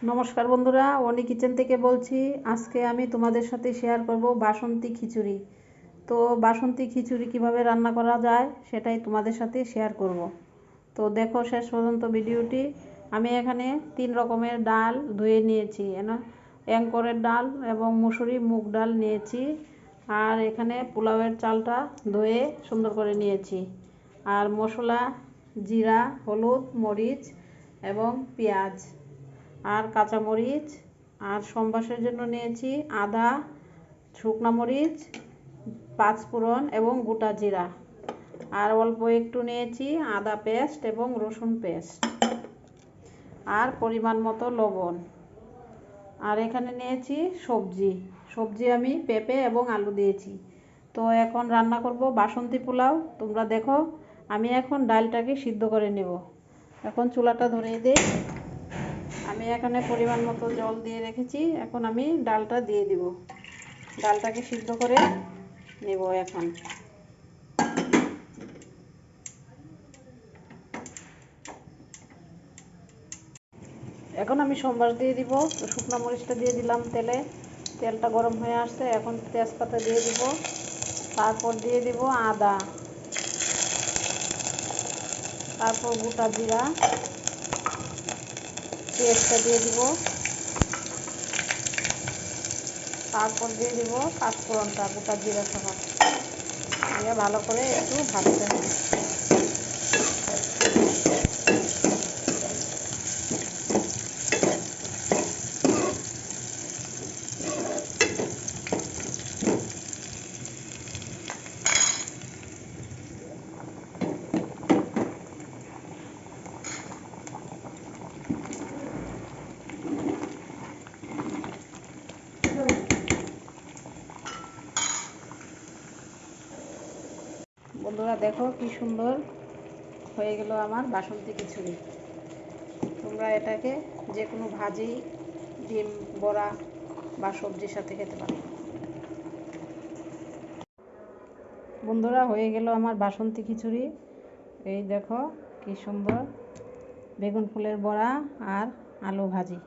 নমস্কার বন্ধুরা, অনি কিচেন থেকে বলছি। আজকে আমি তোমাদের সাথে শেয়ার করব বাসন্তী খিচুড়ি। তো বাসন্তী খিচুড়ি কিভাবে রান্না করা যায় সেটাই তোমাদের সাথে শেয়ার করব। তো দেখো শেষ পর্যন্ত ভিডিওটি। আমি এখানে 3 রকমের ডাল ধুয়ে নিয়েছি, অ্যাঙ্করের ডাল এবং মুসুরি মুগ ডাল নিয়েছি। আর এখানে পোলাওয়ের চালটা ধুয়ে সুন্দর করে নিয়েছি। আর মশলা জিরা, হলুদ, মরিচ এবং পেঁয়াজ আর কাঁচামরিচ। আর সম্বাসের জন্য নিয়েছি আদা, শুকনো মরিচ, পাঁচফোড়ন এবং গোটা জিরা। আর অল্প একটু নিয়েছি আদা পেস্ট এবং রসুন পেস্ট। আর পরিমাণ মতো লবণ। আর এখানে নিয়েছি সবজি আমি পেঁপে এবং আলু দিয়েছি। তো এখন রান্না করব বাসন্তী পোলাও। তোমরা দেখো, আমি এখন ডালটাকে সিদ্ধ করে নেব। এখন চুলাটা ধরিয়ে দিই। আমি এখানে পরিমাণ মতো জল দিয়ে রেখেছি। এখন আমি ডালটা দিয়ে দিব। ডালটাকে সিদ্ধ করে নেব। এখন আমি সম্বাস দিয়ে দিব। তো শুকনো মরিচটা দিয়ে দিলাম তেলটা গরম হয়ে আসছে। এখন তেজপাতা দিয়ে দিব। তারপর দিয়ে দিব আদা, তারপর গোটা জিরা পেস্টটা দিয়ে দিব। তারপর দিয়ে দিব পাঁচফোড়নটা গোটা জিরা সহ। দিয়ে ভালো করে একটু ভাজতে হবে। বন্ধুরা দেখো কি সুন্দর হয়ে গেল আমার বাসন্তী খিচুড়ি। তোমরা এটাকে যে কোনো ভাজি, ডিম বড়া বা সবজির সাথে খেতে পারো। বন্ধুরা হয়ে গেল আমার বাসন্তী খিচুড়ি। এই দেখো কি সুন্দর বেগুন ফুলের বড়া আর আলু ভাজি।